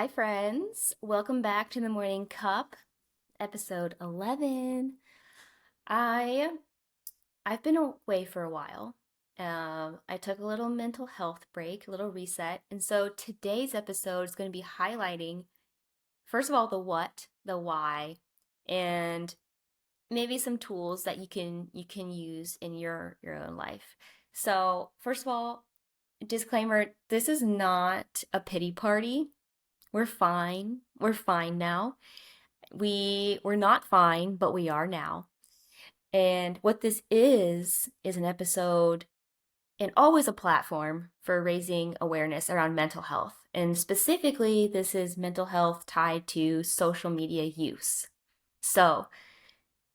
Hi, friends. Welcome back to the Morning Cup, episode 11. I I've been away for a while. I took a little mental health break, a little reset, and so today's episode is going to be highlighting, first of all, the what, the why, and maybe some tools that you can use in your own life. So, first of all, disclaimer: this is not a pity party. We're fine. We're fine now. We're not fine, but we are now. And what this is an episode and always a platform for raising awareness around mental health. And specifically, this is mental health tied to social media use. So,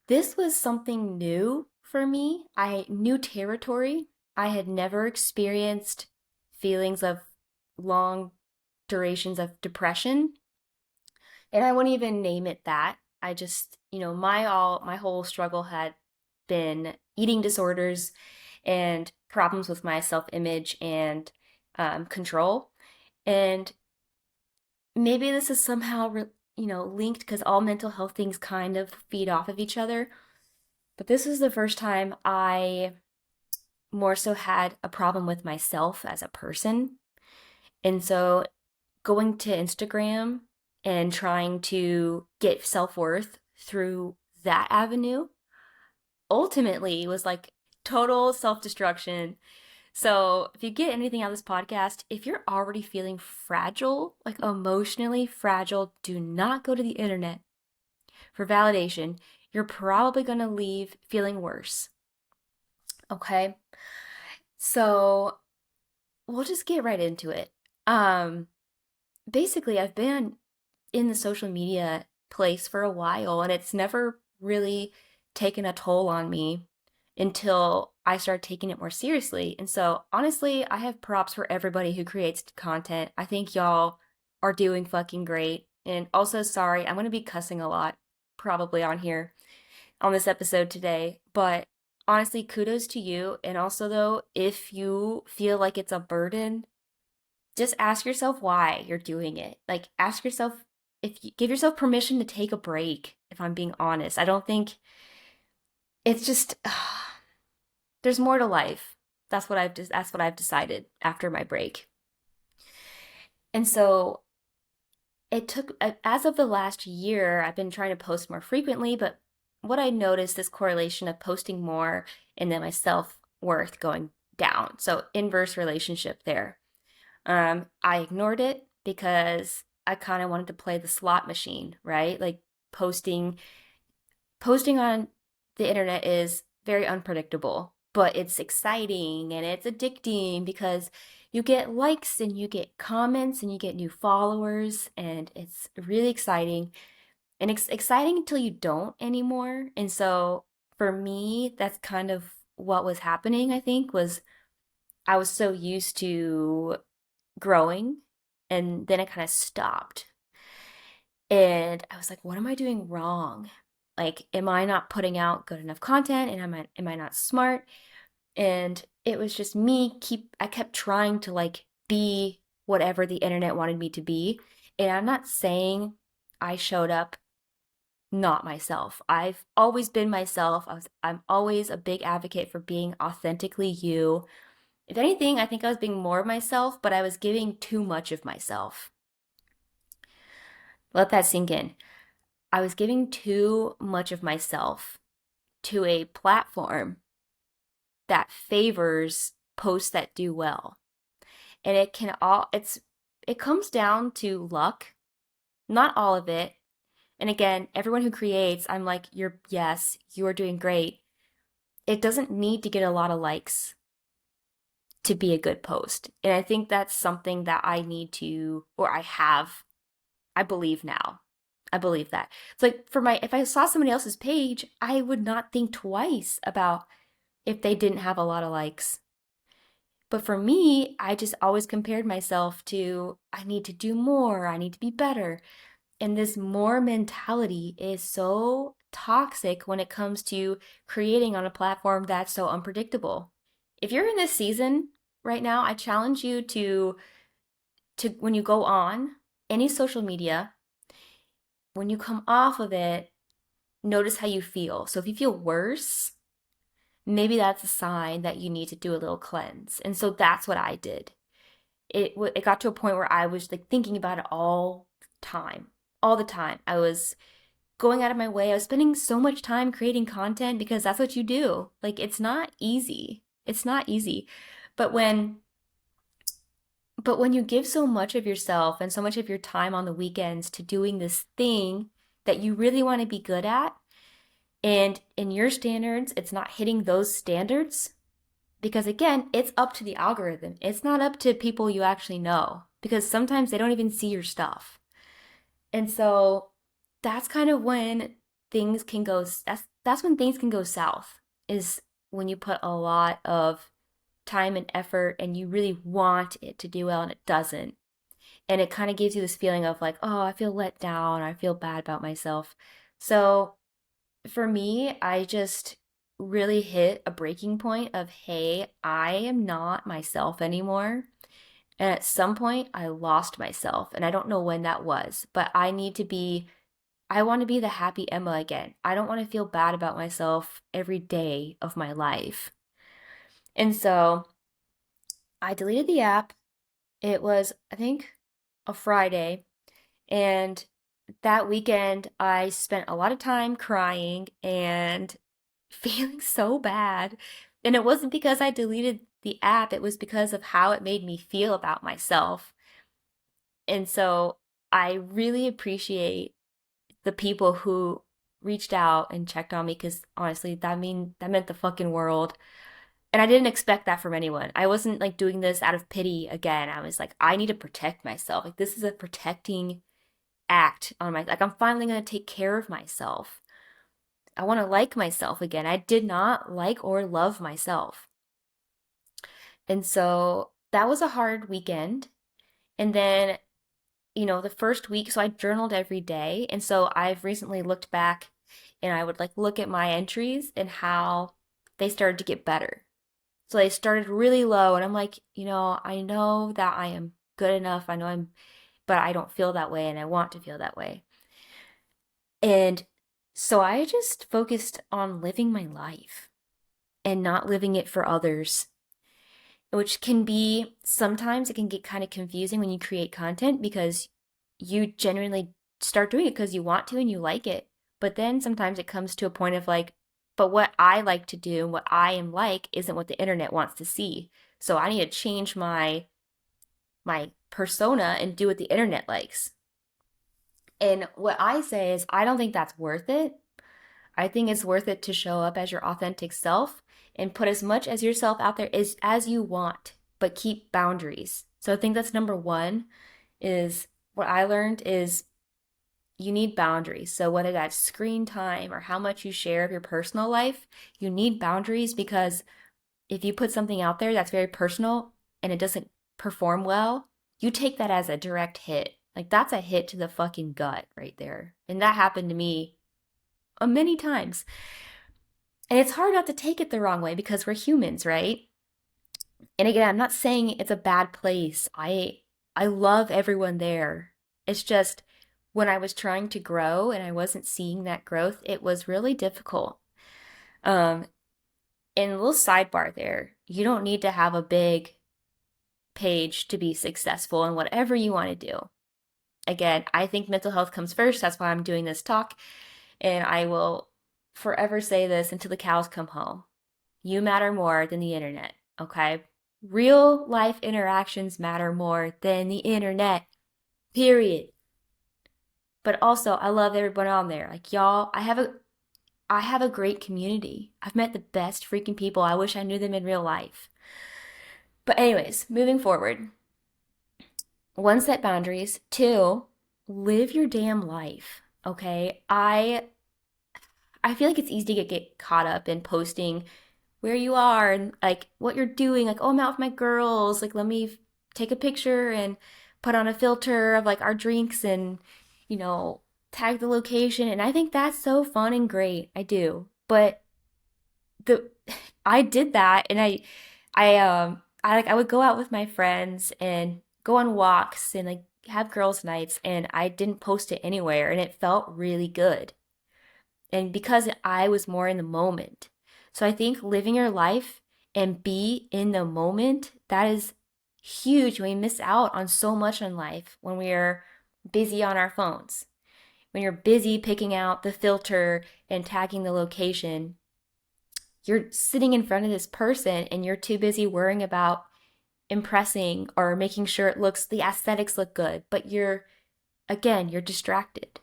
this was something new for me. New territory. I had never experienced feelings of long durations of depression, and I wouldn't even name it that. I just, my whole struggle had been eating disorders and problems with my self-image and control. And maybe this is somehow linked because all mental health things kind of feed off of each other. But this was the first time I more so had a problem with myself as a person. And so going to Instagram and trying to get self worth through that avenue ultimately was like total self destruction. So, if you get anything out of this podcast, if you're already feeling fragile, like emotionally fragile, do not go to the internet for validation. You're probably going to leave feeling worse. Okay? So, we'll just get right into it. Basically, I've been in the social media place for a while, and it's never really taken a toll on me until I started taking it more seriously. And so, honestly, I have props for everybody who creates content. I think y'all are doing fucking great. And also, sorry, I'm going to be cussing a lot probably on here on this episode today, but honestly, kudos to you. And also, though, if you feel like it's a burden, just ask yourself why you're doing it. Like, ask yourself, if you give yourself permission to take a break. If I'm being honest, I don't think it's just there's more to life. That's what I've decided after my break. And so it took, as of the last year, I've been trying to post more frequently, but what I noticed, this correlation of posting more and then my self-worth going down. So inverse relationship there. I ignored it because I kind of wanted to play the slot machine, right? Like posting posting on the internet is very unpredictable, but it's exciting and it's addicting because you get likes and you get comments and you get new followers, and it's really exciting. And it's exciting until you don't anymore. And so for me, that's kind of what was happening, I think, was I was so used to growing, and then it kind of stopped. And I was like, what am I doing wrong? Like, am I not putting out good enough content? And am I not smart? And it was just I kept trying to like be whatever the internet wanted me to be. And I'm not saying I showed up not myself. I've always been myself. I'm always a big advocate for being authentically you. If anything, I think I was being more of myself, but I was giving too much of myself. Let that sink in. I was giving too much of myself to a platform that favors posts that do well. And it comes down to luck, not all of it. And again, everyone who creates, I'm like, yes, you are doing great. It doesn't need to get a lot of likes to be a good post. And I think that's something that I need to, or I believe now. I believe that. It's like if I saw somebody else's page, I would not think twice about if they didn't have a lot of likes. But for me, I just always compared myself to, I need to do more, I need to be better. And this more mentality is so toxic when it comes to creating on a platform that's so unpredictable. If you're in this season right now, I challenge you to when you go on, any social media, when you come off of it, notice how you feel. So if you feel worse, maybe that's a sign that you need to do a little cleanse. And so that's what I did. It got to a point where I was like thinking about it all the time. All the time. I was going out of my way. I was spending so much time creating content because that's what you do. Like it's not easy. It's not easy. But when you give so much of yourself and so much of your time on the weekends to doing this thing that you really want to be good at, and in your standards, it's not hitting those standards, because again, it's up to the algorithm. It's not up to people you actually know, because sometimes they don't even see your stuff. And so that's kind of when things can go that's when things can go south, is when you put a lot of time and effort and you really want it to do well and it doesn't. And it kind of gives you this feeling of like, oh, I feel let down, I feel bad about myself. So for me, I just really hit a breaking point of, hey, I am not myself anymore. And at some point, I lost myself. And I don't know when that was, but I want to be the happy Emma again. I don't want to feel bad about myself every day of my life. And so I deleted the app. It was, I think, a Friday. And that weekend, I spent a lot of time crying and feeling so bad. And it wasn't because I deleted the app, it was because of how it made me feel about myself. And so I really appreciate the people who reached out and checked on me, because honestly, that meant the fucking world. And I didn't expect that from anyone. I wasn't like doing this out of pity again. I was like, I need to protect myself. Like this is a protecting act on my, like I'm finally going to take care of myself. I want to like myself again. I did not like or love myself. And so that was a hard weekend. And then, the first week, so I journaled every day. And so I've recently looked back and I would like look at my entries and how they started to get better. So they started really low and I'm like, I know that I am good enough. But I don't feel that way and I want to feel that way. And so I just focused on living my life and not living it for others, which can be, sometimes it can get kind of confusing when you create content because you genuinely start doing it because you want to and you like it. But then sometimes it comes to a point of like, but what I like to do and what I am like isn't what the internet wants to see. So I need to change my persona and do what the internet likes. And what I say is I don't think that's worth it. I think it's worth it to show up as your authentic self and put as much as yourself out there as you want, but keep boundaries. So I think that's number one, is what I learned is you need boundaries. So whether that's screen time or how much you share of your personal life, you need boundaries, because if you put something out there that's very personal and it doesn't perform well, you take that as a direct hit. Like that's a hit to the fucking gut right there. And that happened to me many times. And it's hard not to take it the wrong way because we're humans, right? And again, I'm not saying it's a bad place. I love everyone there. It's just when I was trying to grow and I wasn't seeing that growth, it was really difficult. Um, and a little sidebar there, you don't need to have a big page to be successful in whatever you want to do. Again, I think mental health comes first. That's why I'm doing this talk. And I will forever say this until the cows come home. You matter more than the internet, okay? Real life interactions matter more than the internet, period. But also, I love everyone on there. Like y'all, I have a great community. I've met the best freaking people. I wish I knew them in real life. But anyways, moving forward. One, set boundaries. Two, live your damn life. Okay? I feel like it's easy to get caught up in posting where you are and like what you're doing. Like, oh, I'm out with my girls. Like, let me take a picture and put on a filter of like our drinks and, you know, tag the location. And I think that's so fun and great. I do. But the I did that and I would go out with my friends and go on walks and like have girls' nights and I didn't post it anywhere and it felt really good. And because I was more in the moment. So I think living your life and be in the moment, that is huge. We miss out on so much in life when we are busy on our phones. When you're busy picking out the filter and tagging the location, you're sitting in front of this person and you're too busy worrying about impressing or making sure the aesthetics look good, but you're distracted.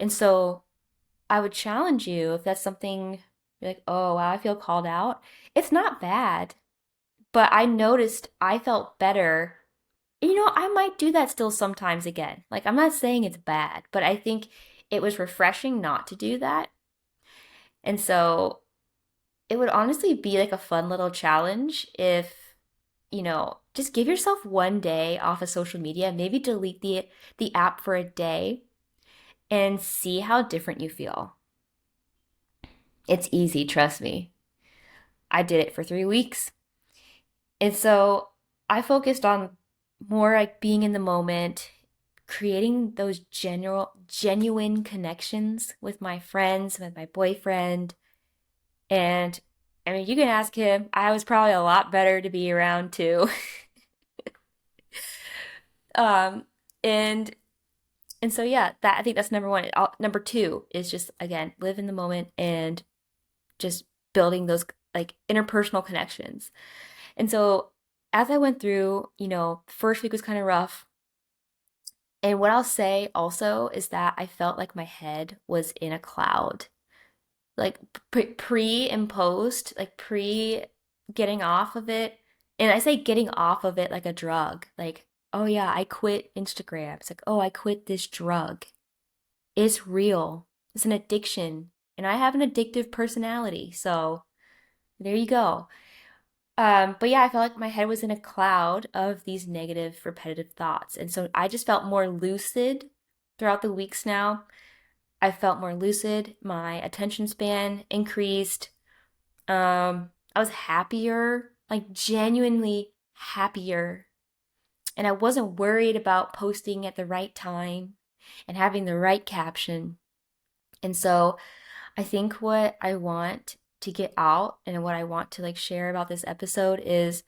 And so I would challenge you if that's something you're like, oh, wow, I feel called out. It's not bad, but I noticed I felt better. I might do that still sometimes again. Like, I'm not saying it's bad, but I think it was refreshing not to do that. And so it would honestly be like a fun little challenge if, just give yourself one day off of social media, maybe delete the app for a day and see how different you feel. It's easy, trust me. I did it for 3 weeks. And so I focused on more like being in the moment, creating those genuine connections with my friends, with my boyfriend. And I mean, you can ask him. I was probably a lot better to be around too. um, and and so yeah, that I think that's number one. Number two is just again live in the moment and just building those like interpersonal connections. And so as I went through, first week was kind of rough. And what I'll say also is that I felt like my head was in a cloud. Like pre and post, like pre getting off of it. And I say getting off of it like a drug. Like, oh yeah, I quit Instagram. It's like, oh, I quit this drug. It's real. It's an addiction. And I have an addictive personality. So there you go. But yeah, I felt like my head was in a cloud of these negative, repetitive thoughts. And so I just felt more lucid throughout the weeks now. I felt more lucid. My attention span increased. I was happier, like genuinely happier. And I wasn't worried about posting at the right time and having the right caption. And so I think what I want to get out and what I want to like share about this episode is,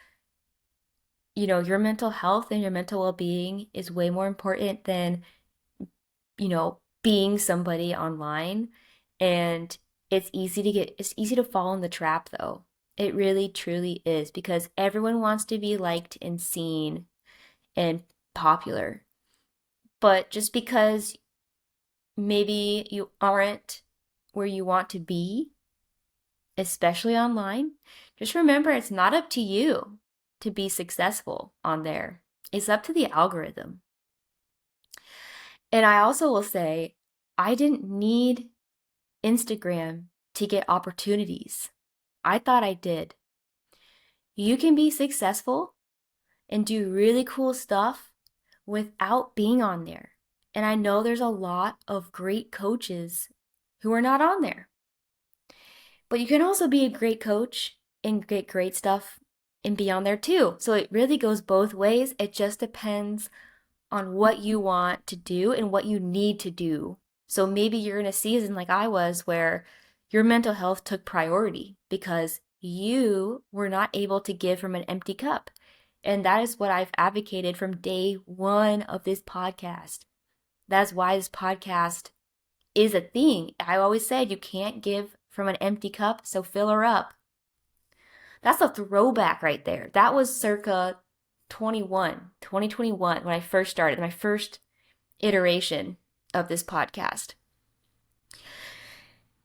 your mental health and your mental well-being is way more important than, being somebody online. And it's easy to fall in the trap though. It really truly is because everyone wants to be liked and seen and popular. But just because maybe you aren't where you want to be, especially online, just remember it's not up to you to be successful on there. It's up to the algorithm. And I also will say, I didn't need Instagram to get opportunities. I thought I did. You can be successful and do really cool stuff without being on there. And I know there's a lot of great coaches who are not on there. But you can also be a great coach and get great stuff and be on there too. So it really goes both ways. It just depends on what you want to do and what you need to do. So maybe you're in a season like I was where your mental health took priority because you were not able to give from an empty cup. And that is what I've advocated from day one of this podcast. That's why this podcast is a thing. I always said you can't give from an empty cup, so fill her up. That's a throwback right there. That was circa 2021, when I first started, my first iteration of this podcast.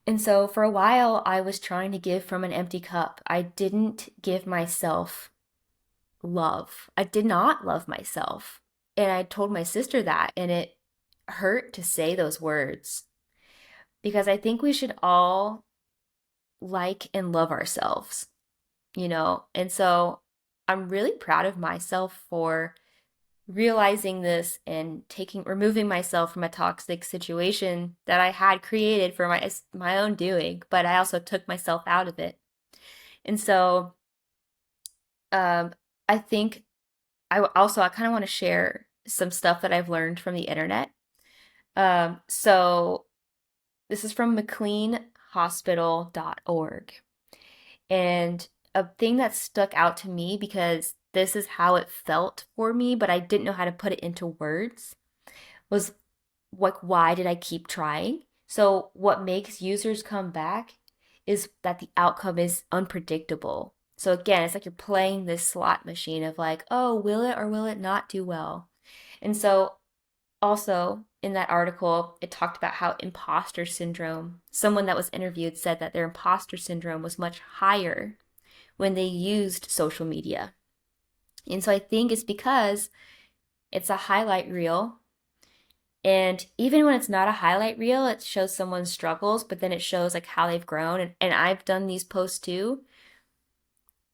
And so for a while, I was trying to give from an empty cup. I didn't give myself love. I did not love myself. And I told my sister that, and it hurt to say those words because I think we should all like and love ourselves, And so I'm really proud of myself for realizing this and removing myself from a toxic situation that I had created for my own doing, but I also took myself out of it. And so I think I kind of want to share some stuff that I've learned from the internet. So this is from mcleanhospital.org. And a thing that stuck out to me because this is how it felt for me, but I didn't know how to put it into words, was like, why did I keep trying? So, what makes users come back is that the outcome is unpredictable. So, again, it's like you're playing this slot machine of like, oh, will it or will it not do well? And so, also in that article, it talked about how imposter syndrome, someone that was interviewed said that their imposter syndrome was much higher when they used social media. And so I think it's because it's a highlight reel. And even when it's not a highlight reel, it shows someone's struggles, but then it shows like how they've grown. And I've done these posts too.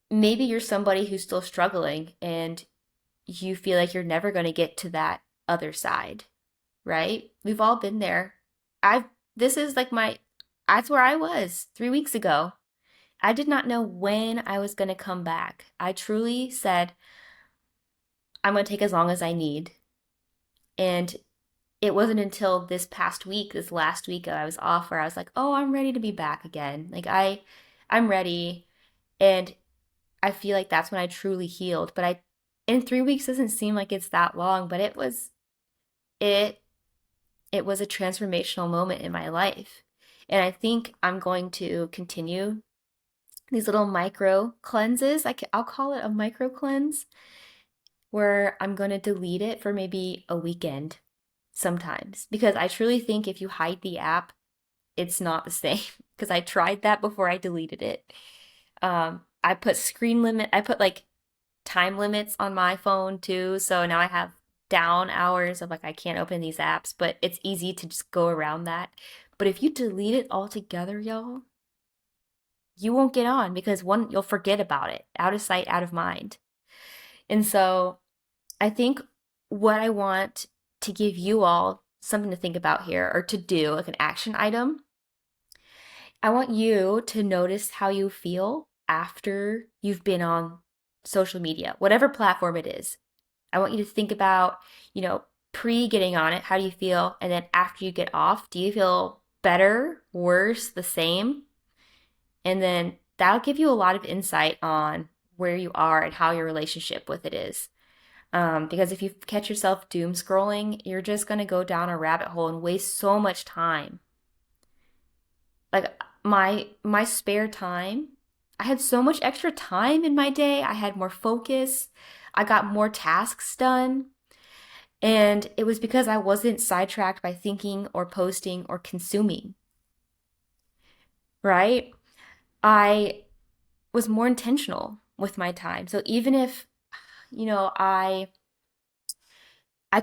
Maybe you're somebody who's still struggling and you feel like you're never going to get to that other side, right? We've all been there. This is like that's where I was 3 weeks ago. I did not know when I was going to come back. I truly said, I'm going to take as long as I need. And it wasn't until this past week, this last week I was off, where I was like, oh, I'm ready to be back again. Like I'm ready. And I feel like that's when I truly healed. But in 3 weeks doesn't seem like it's that long, but it, it was a transformational moment in my life. And I think I'm going to continue these little micro cleanses. I'll call it a micro cleanse where I'm going to delete it for maybe a weekend sometimes, because I truly think if you hide the app, it's not the same. Because I tried that before I deleted it. I put I put like time limits on my phone too. So now I have down hours of like, I can't open these apps, but it's easy to just go around that. But if you delete it altogether, y'all, you won't get on because one, you'll forget about it, out of sight, out of mind. And so I think what I want to give you all something to think about here, or to do like an action item, I want you to notice how you feel after you've been on social media, whatever platform it is. I want you to think about, pre getting on it, how do you feel? And then after you get off, do you feel better, worse, the same? And then that'll give you a lot of insight on where you are and how your relationship with it is. Because if you catch yourself doom scrolling, you're just going to go down a rabbit hole and waste so much time. Like my spare time, I had so much extra time in my day. I had more focus. I got more tasks done. And it was because I wasn't sidetracked by thinking or posting or consuming, right? I was more intentional with my time. So even if, you know, I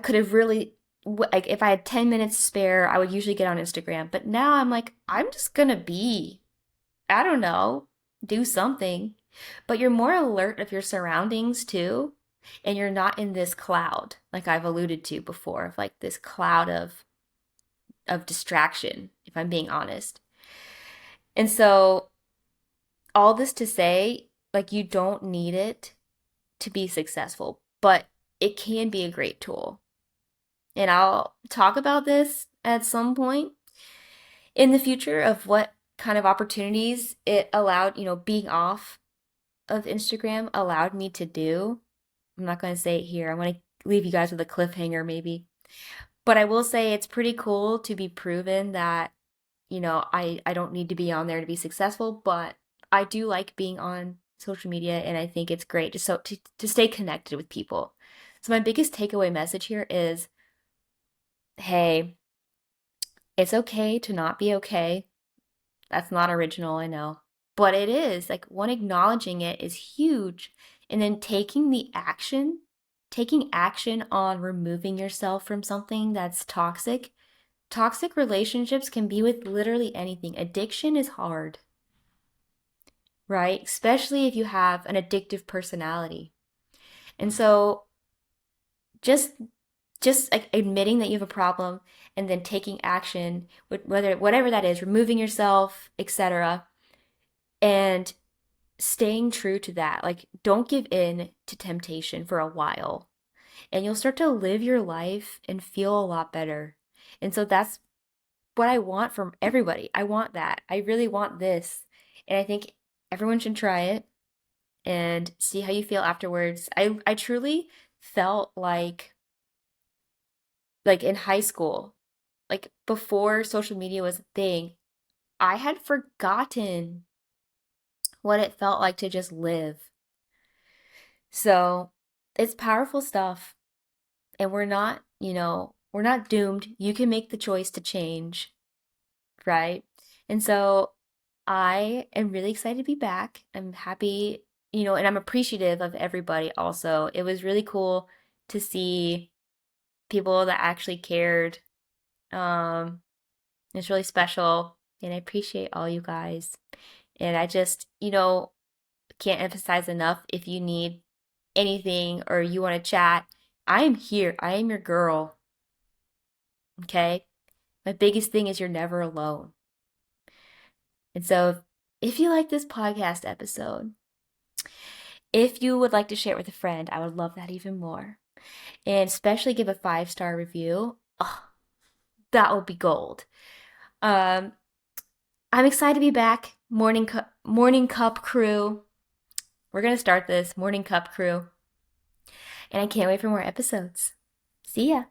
could have really, like, if I had 10 minutes spare, I would usually get on Instagram. But now I'm like, I'm just gonna I don't know, do something. But you're more alert of your surroundings too. And you're not in this cloud, like I've alluded to before, of like this cloud of distraction, if I'm being honest. And so all this to say, like, you don't need it to be successful, but it can be a great tool. And I'll talk about this at some point in the future of what kind of opportunities it allowed, being off of Instagram allowed me to do. I'm not going to say it here. I'm going to leave you guys with a cliffhanger maybe. But I will say it's pretty cool to be proven that, I don't need to be on there to be successful, but I do like being on social media and I think it's great just to stay connected with people. So my biggest takeaway message here is, hey, it's okay to not be okay. That's not original, I know. But it is. Like, one, acknowledging it is huge. And then taking action on removing yourself from something that's toxic. Toxic relationships can be with literally anything. Addiction is hard, right? Especially if you have an addictive personality. And so just like admitting that you have a problem and then taking action, whatever that is, removing yourself, etc., and staying true to that. Like, don't give in to temptation for a while. and you'll start to live your life and feel a lot better. And so that's what I want from everybody. I want that. I really want this. And I think everyone should try it and see how you feel afterwards. I truly felt like in high school, like before social media was a thing, I had forgotten what it felt like to just live. So, it's powerful stuff and we're not doomed. You can make the choice to change, right? And so I am really excited to be back. I'm happy, and I'm appreciative of everybody also. It was really cool to see people that actually cared. Um, it's really special, and I appreciate all you guys. And I just, can't emphasize enough if you need anything or you want to chat, I am here. I am your girl. Okay? My biggest thing is you're never alone. And so if you like this podcast episode, if you would like to share it with a friend, I would love that even more. And especially give a 5-star review. Oh, that would be gold. Um, I'm excited to be back. Morning Cup crew. We're gonna start this Morning Cup crew. And I can't wait for more episodes. See ya.